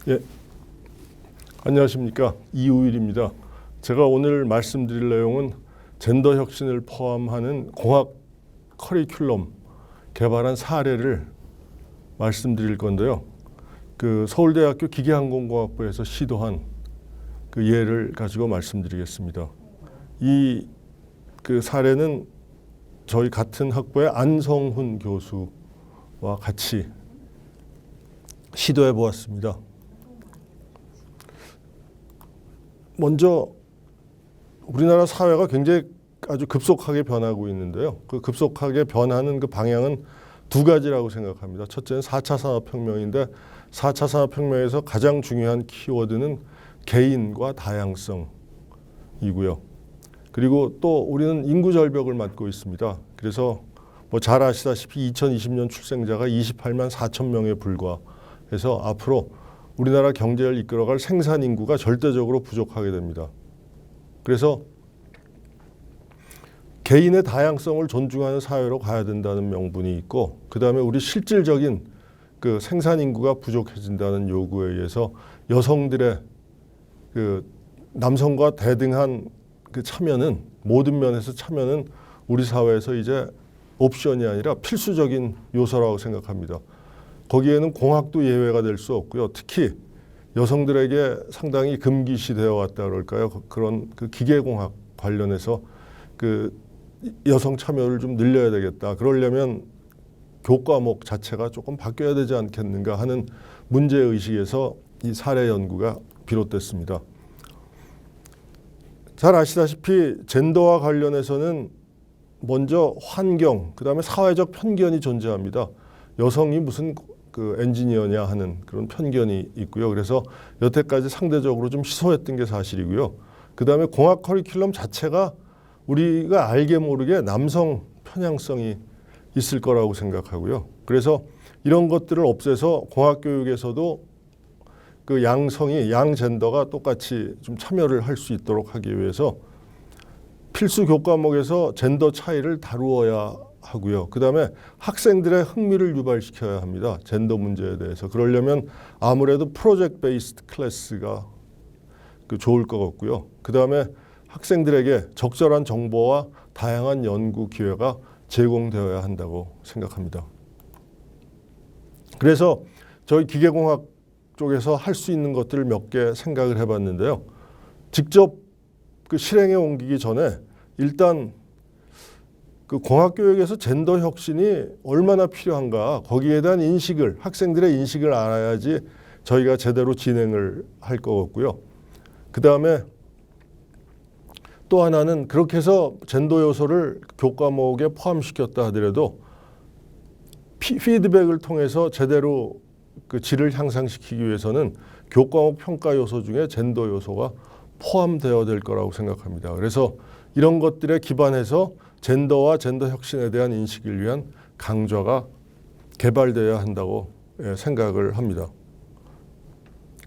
예, 안녕하십니까. 이우일입니다. 제가 오늘 말씀드릴 내용은 젠더 혁신을 포함하는 공학 커리큘럼 개발한 사례를 말씀드릴 건데요. 그 서울대학교 기계항공공학부에서 시도한 그 예를 가지고 말씀드리겠습니다. 이 그 사례는 저희 같은 학부의 안성훈 교수와 같이 시도해 보았습니다. 먼저 우리나라 사회가 굉장히 아주 급속하게 변하고 있는데요. 그 급속하게 변하는 그 방향은 두 가지라고 생각합니다. 첫째는 4차 산업혁명인데 4차 산업혁명에서 가장 중요한 키워드는 개인과 다양성이고요. 그리고 또 우리는 인구 절벽을 맞고 있습니다. 그래서 뭐 잘 아시다시피 2020년 출생자가 28만 4천 명에 불과해서 앞으로 우리나라 경제를 이끌어갈 생산 인구가 절대적으로 부족하게 됩니다. 그래서 개인의 다양성을 존중하는 사회로 가야 된다는 명분이 있고, 그 다음에 우리 실질적인 그 생산 인구가 부족해진다는 요구에 의해서 여성들의 그 남성과 대등한 그 참여는, 모든 면에서 참여는 우리 사회에서 이제 옵션이 아니라 필수적인 요소라고 생각합니다. 거기에는 공학도 예외가 될 수 없고요. 특히 여성들에게 상당히 금기시되어 왔다 그럴까요? 그런 그 기계공학 관련해서 그 여성 참여를 좀 늘려야 되겠다. 그러려면 교과목 자체가 조금 바뀌어야 되지 않겠는가 하는 문제의식에서 이 사례 연구가 비롯됐습니다. 잘 아시다시피 젠더와 관련해서는 먼저 환경, 그 다음에 사회적 편견이 존재합니다. 여성이 무슨 그 엔지니어냐 하는 그런 편견이 있고요. 그래서 여태까지 상대적으로 좀 희소했던 게 사실이고요. 그 다음에 공학 커리큘럼 자체가 우리가 알게 모르게 남성 편향성이 있을 거라고 생각하고요. 그래서 이런 것들을 없애서 공학 교육에서도 그 양성이, 양젠더가 똑같이 좀 참여를 할 수 있도록 하기 위해서 필수 교과목에서 젠더 차이를 다루어야 하고요. 그 다음에 학생들의 흥미를 유발시켜야 합니다. 젠더 문제에 대해서. 그러려면 아무래도 프로젝트 베이스드 클래스가 좋을 것 같고요. 그 다음에 학생들에게 적절한 정보와 다양한 연구 기회가 제공되어야 한다고 생각합니다. 그래서 저희 기계공학 쪽에서 할 수 있는 것들을 몇 개 생각을 해봤는데요. 직접 그 실행에 옮기기 전에 일단 그 공학교육에서 젠더 혁신이 얼마나 필요한가, 거기에 대한 인식을, 학생들의 인식을 알아야지 저희가 제대로 진행을 할 것 같고요. 그 다음에 또 하나는 그렇게 해서 젠더 요소를 교과목에 포함시켰다 하더라도 피드백을 통해서 제대로 그 질을 향상시키기 위해서는 교과목 평가 요소 중에 젠더 요소가 포함되어야 될 거라고 생각합니다. 그래서 이런 것들에 기반해서 젠더와 젠더 혁신에 대한 인식을 위한 강좌가 개발되어야 한다고 생각을 합니다.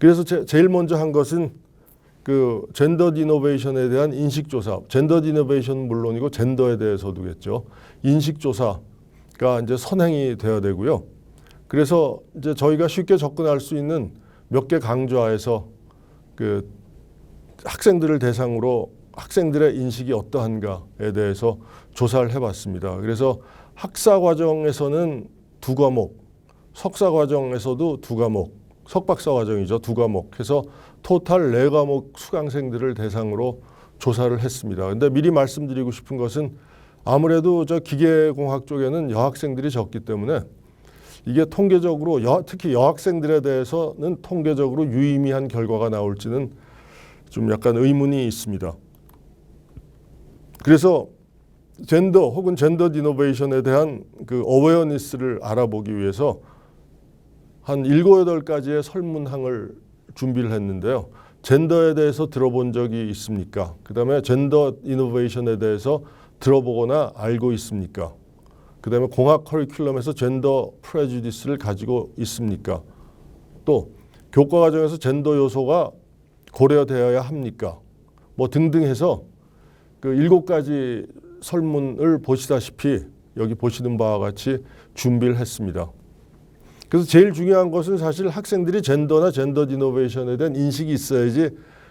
그래서 제일 먼저 한 것은 그 젠더 디노베이션에 대한 인식조사, 젠더 디노베이션은 물론이고 젠더에 대해서도겠죠. 인식조사가 이제 선행이 되어야 되고요. 그래서 이제 저희가 쉽게 접근할 수 있는 몇 개 강좌에서 그 학생들을 대상으로 학생들의 인식이 어떠한가에 대해서 조사를 해봤습니다. 그래서 학사 과정에서는 2과목, 석사 과정에서도 2과목, 석박사 과정이죠. 2과목 해서 토탈 4과목 수강생들을 대상으로 조사를 했습니다. 근데 미리 말씀드리고 싶은 것은 아무래도 저 기계공학 쪽에는 여학생들이 적기 때문에 이게 통계적으로 특히 여학생들에 대해서는 통계적으로 유의미한 결과가 나올지는 좀 약간 의문이 있습니다. 그래서 젠더 혹은 젠더 디노베이션에 대한 그 어웨어니스를 알아보기 위해서 한 7, 8가지의 설문항을 준비를 했는데요. 젠더에 대해서 들어본 적이 있습니까? 그 다음에 젠더 이노베이션에 대해서 들어보거나 알고 있습니까? 그 다음에 공학 커리큘럼에서 젠더 프레주디스를 가지고 있습니까? 또 교과 과정에서 젠더 요소가 고려되어야 합니까? 뭐 등등 해서 그 7가지 설문을 보시다시피 여기 보시는 바와 같이 준비를 했습니다. 그래서 제일 중요한 것은 사실 학생들이 젠더나 젠더 이노베이션에 대한 인식이 있어야지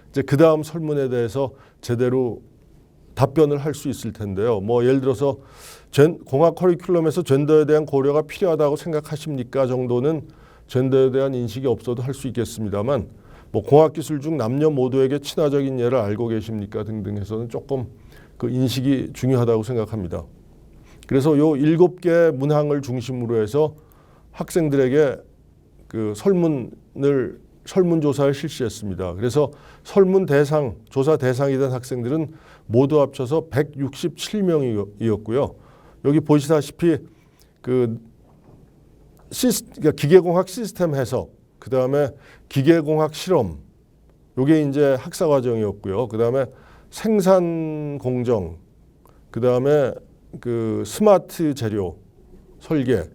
이제 그 다음 설문에 대해서 제대로 답변을 할 수 있을 텐데요. 뭐 예를 들어서 공학 커리큘럼에서 젠더에 대한 고려가 필요하다고 생각하십니까 정도는 젠더에 대한 인식이 없어도 할 수 있겠습니다만 뭐 공학기술 중 남녀 모두에게 친화적인 예를 알고 계십니까 등등해서는 조금 그 인식이 중요하다고 생각합니다. 그래서 요 7개 문항을 중심으로 해서 학생들에게 그 설문조사를 실시했습니다. 그래서 조사 대상이 된 학생들은 모두 합쳐서 167명이었고요. 여기 보시다시피 그러니까 기계공학 시스템 해석, 그 다음에 기계공학 실험, 요게 이제 학사 과정이었고요. 그 다음에 생산 공정, 그 다음에 그 스마트 재료 설계,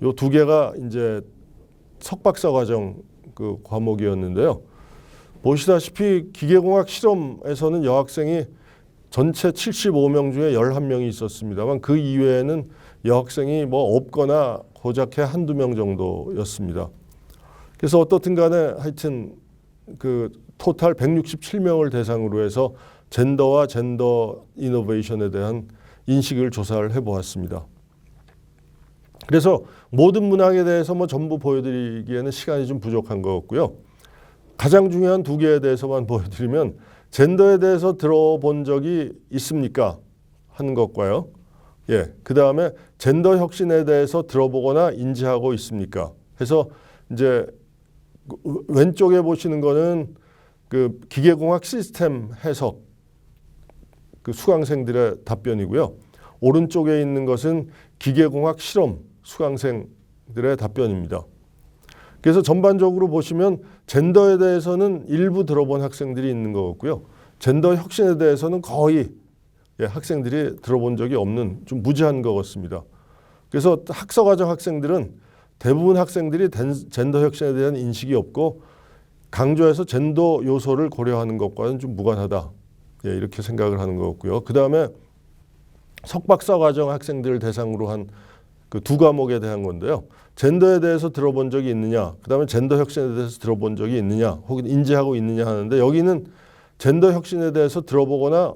요 2개가 이제 석박사 과정 그 과목이었는데요. 보시다시피 기계공학 실험에서는 여학생이 전체 75명 중에 11명이 있었습니다만 그 이외에는 여학생이 뭐 없거나 고작해 한두 명 정도였습니다. 그래서 어떻든 간에 하여튼 그 토탈 167명을 대상으로 해서 젠더와 젠더 이노베이션에 대한 인식을 조사를 해보았습니다. 그래서 모든 문항에 대해서 뭐 전부 보여드리기에는 시간이 좀 부족한 것 같고요. 가장 중요한 2개에 대해서만 보여드리면 젠더에 대해서 들어본 적이 있습니까? 하는 것과요. 그 다음에 젠더 혁신에 대해서 들어보거나 인지하고 있습니까? 해서 이제 왼쪽에 보시는 거는 그 기계공학 시스템 해석 그 수강생들의 답변이고요. 오른쪽에 있는 것은 기계공학 실험 수강생들의 답변입니다. 그래서 전반적으로 보시면 젠더에 대해서는 일부 들어본 학생들이 있는 것 같고요. 젠더 혁신에 대해서는 거의 학생들이 들어본 적이 없는 좀 무지한 것 같습니다. 그래서 학사과정 학생들은 대부분 학생들이 젠더 혁신에 대한 인식이 없고 강조해서 젠더 요소를 고려하는 것과는 좀 무관하다. 이렇게 생각을 하는 것 같고요. 그 다음에 석박사 과정 학생들을 대상으로 한 그 2과목에 대한 건데요. 젠더에 대해서 들어본 적이 있느냐, 그 다음에 젠더 혁신에 대해서 들어본 적이 있느냐, 혹은 인지하고 있느냐 하는데 여기는 젠더 혁신에 대해서 들어보거나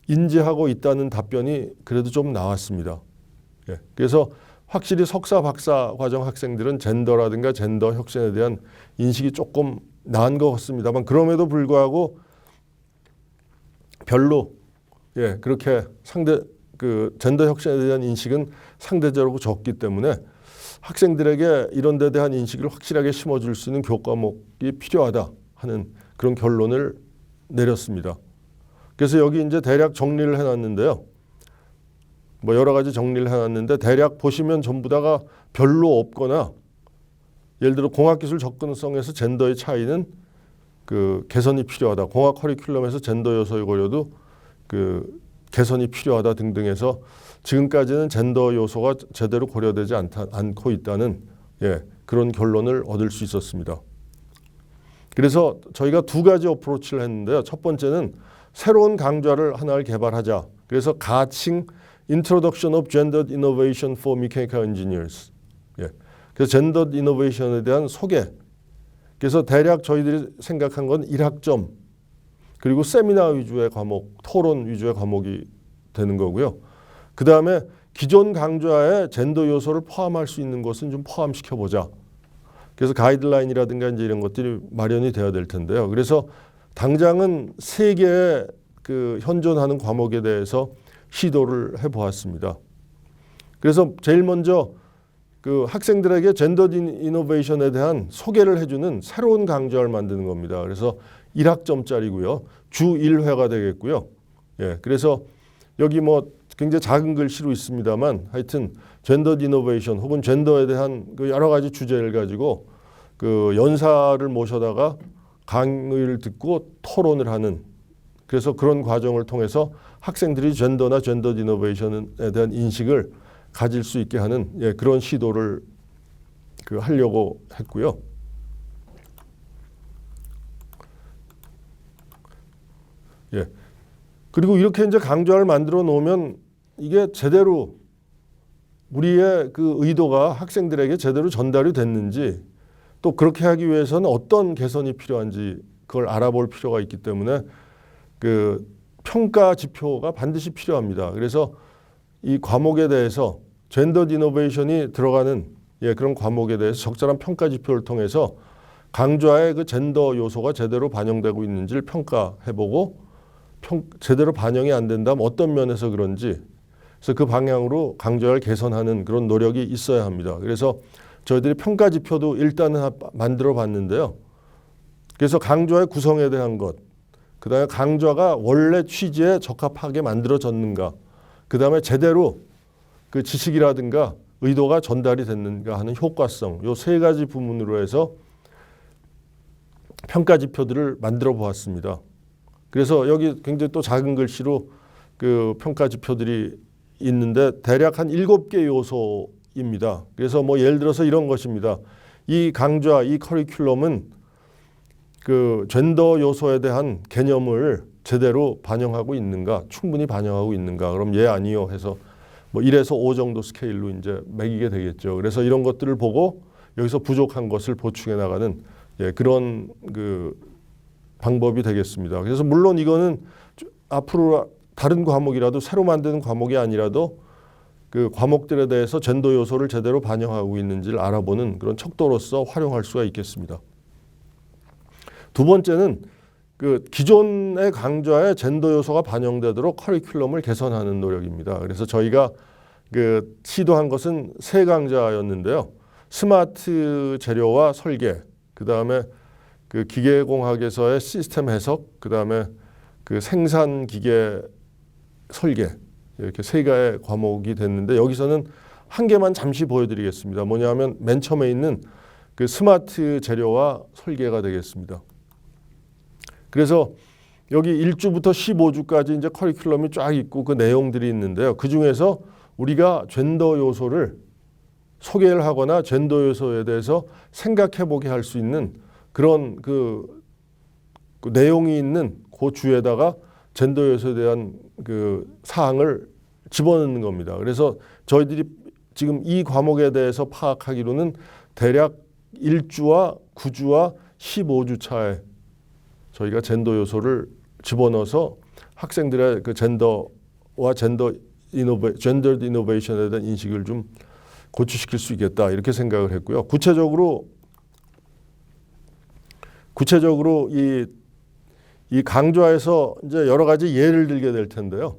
인지하고 있다는 답변이 그래도 좀 나왔습니다. 그래서 확실히 석사, 박사 과정 학생들은 젠더라든가 젠더 혁신에 대한 인식이 조금 나은 것 같습니다만 그럼에도 불구하고 별로 그렇게 그 젠더 혁신에 대한 인식은 상대적으로 적기 때문에 학생들에게 이런 데 대한 인식을 확실하게 심어줄 수 있는 교과목이 필요하다 하는 그런 결론을 내렸습니다. 그래서 여기 이제 대략 정리를 해놨는데요. 뭐 여러 가지 정리를 해놨는데 대략 보시면 전부 다가 별로 없거나 예를 들어 공학기술 접근성에서 젠더의 차이는 그 개선이 필요하다. 공학 커리큘럼에서 젠더 요소의 고려도 그 개선이 필요하다 등등해서 지금까지는 젠더 요소가 제대로 고려되지 않고 있다는 그런 결론을 얻을 수 있었습니다. 그래서 저희가 2가지 어프로치를 했는데요. 첫 번째는 새로운 강좌를 하나를 개발하자. 그래서 가칭 Introduction of Gendered Innovation for Mechanical Engineers. 그래서 젠더 이노베이션에 대한 소개. 그래서 대략 저희들이 생각한 건 1학점 그리고 세미나 위주의 과목, 토론 위주의 과목이 되는 거고요. 그 다음에 기존 강좌에 젠더 요소를 포함할 수 있는 것은 좀 포함시켜보자. 그래서 가이드라인이라든가 이제 이런 것들이 마련이 되어야 될 텐데요. 그래서 당장은 3개의 그 현존하는 과목에 대해서 시도를 해보았습니다. 그래서 제일 먼저 그 학생들에게 젠더 이노베이션에 대한 소개를 해주는 새로운 강좌를 만드는 겁니다. 그래서 1학점짜리고요. 주 1회가 되겠고요. 그래서 여기 뭐 굉장히 작은 글씨로 있습니다만 하여튼 젠더 이노베이션 혹은 젠더에 대한 그 여러 가지 주제를 가지고 그 연사를 모셔다가 강의를 듣고 토론을 하는 그래서 그런 과정을 통해서 학생들이 젠더나 젠더 이노베이션에 대한 인식을 가질 수 있게 하는 그런 시도를 하려고 했고요. 그리고 이렇게 이제 강좌를 만들어 놓으면 이게 제대로 우리의 그 의도가 학생들에게 제대로 전달이 됐는지, 또 그렇게 하기 위해서는 어떤 개선이 필요한지 그걸 알아볼 필요가 있기 때문에 그 평가 지표가 반드시 필요합니다. 그래서 이 과목에 대해서 젠더 이노베이션이 들어가는 그런 과목에 대해서 적절한 평가 지표를 통해서 강좌의 그 젠더 요소가 제대로 반영되고 있는지를 평가해보고 제대로 반영이 안 된다면 어떤 면에서 그런지, 그래서 그 방향으로 강좌를 개선하는 그런 노력이 있어야 합니다. 그래서 저희들이 평가 지표도 일단은 만들어 봤는데요. 그래서 강좌의 구성에 대한 것, 그다음에 강좌가 원래 취지에 적합하게 만들어졌는가, 그다음에 제대로 그 지식이라든가 의도가 전달이 됐는가 하는 효과성, 요 세 가지 부분으로 해서 평가 지표들을 만들어 보았습니다. 그래서 여기 굉장히 또 작은 글씨로 그 평가 지표들이 있는데 대략 한 7개 요소입니다. 그래서 뭐 예를 들어서 이런 것입니다. 이 강좌, 이 커리큘럼은 그 젠더 요소에 대한 개념을 제대로 반영하고 있는가, 충분히 반영하고 있는가. 그럼 예, 아니요 해서 뭐 1에서 5 정도 스케일로 이제 매기게 되겠죠. 그래서 이런 것들을 보고 여기서 부족한 것을 보충해 나가는 그런 그 방법이 되겠습니다. 그래서 물론 이거는 앞으로 다른 과목이라도 새로 만드는 과목이 아니라도 그 과목들에 대해서 젠더 요소를 제대로 반영하고 있는지를 알아보는 그런 척도로서 활용할 수가 있겠습니다. 두 번째는 그 기존의 강좌에 젠더 요소가 반영되도록 커리큘럼을 개선하는 노력입니다. 그래서 저희가 그 시도한 것은 3강좌였는데요. 스마트 재료와 설계, 그 다음에 그 기계공학에서의 시스템 해석, 그 다음에 그 생산 기계 설계, 이렇게 3개의 과목이 됐는데 여기서는 한 개만 잠시 보여드리겠습니다. 뭐냐면 맨 처음에 있는 그 스마트 재료와 설계가 되겠습니다. 그래서 여기 1주부터 15주까지 이제 커리큘럼이 쫙 있고 그 내용들이 있는데요. 그 중에서 우리가 젠더 요소를 소개를 하거나 젠더 요소에 대해서 생각해 보게 할 수 있는 그런 그 내용이 있는 그 주에다가 젠더 요소에 대한 그 사항을 집어넣는 겁니다. 그래서 저희들이 지금 이 과목에 대해서 파악하기로는 대략 1주와 9주와 15주 차에 저희가 젠더 요소를 집어넣어서 학생들의 그 젠더와 젠더 이노베이션에 대한 인식을 좀 고취시킬 수 있겠다 이렇게 생각을 했고요. 구체적으로 이 강좌에서 이제 여러 가지 예를 들게 될 텐데요.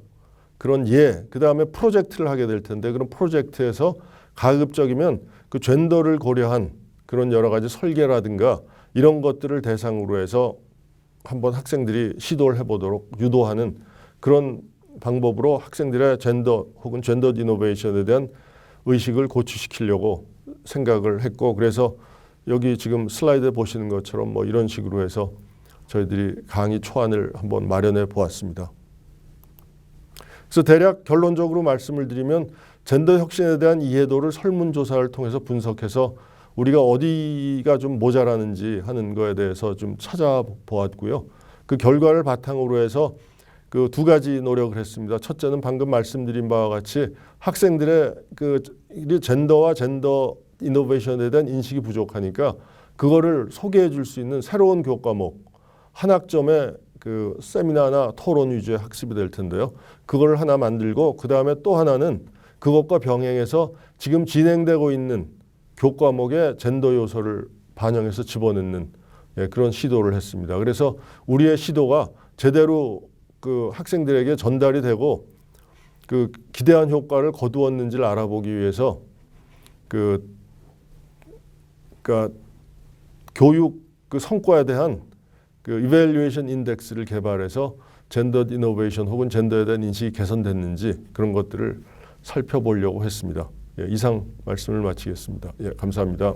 그런 그 다음에 프로젝트를 하게 될 텐데 그런 프로젝트에서 가급적이면 그 젠더를 고려한 그런 여러 가지 설계라든가 이런 것들을 대상으로 해서 한번 학생들이 시도를 해보도록 유도하는 그런 방법으로 학생들의 젠더 혹은 젠더 이노베이션에 대한 의식을 고취시키려고 생각을 했고, 그래서 여기 지금 슬라이드에 보시는 것처럼 뭐 이런 식으로 해서 저희들이 강의 초안을 한번 마련해 보았습니다. 그래서 대략 결론적으로 말씀을 드리면 젠더 혁신에 대한 이해도를 설문조사를 통해서 분석해서 우리가 어디가 좀 모자라는지 하는 거에 대해서 좀 찾아보았고요. 그 결과를 바탕으로 해서 그 2가지 노력을 했습니다. 첫째는 방금 말씀드린 바와 같이 학생들의 그 젠더와 젠더 이노베이션에 대한 인식이 부족하니까 그거를 소개해 줄 수 있는 새로운 교과목, 한 학점의 그 세미나나 토론 위주의 학습이 될 텐데요. 그걸 하나 만들고 그 다음에 또 하나는 그것과 병행해서 지금 진행되고 있는 교과목에 젠더 요소를 반영해서 집어넣는 그런 시도를 했습니다. 그래서 우리의 시도가 제대로 그 학생들에게 전달이 되고 그 기대한 효과를 거두었는지를 알아보기 위해서 그러니까 교육 그 성과에 대한 그 이밸류에이션 인덱스를 개발해서 젠더 이노베이션 혹은 젠더에 대한 인식이 개선됐는지 그런 것들을 살펴보려고 했습니다. 이상 말씀을 마치겠습니다. 감사합니다.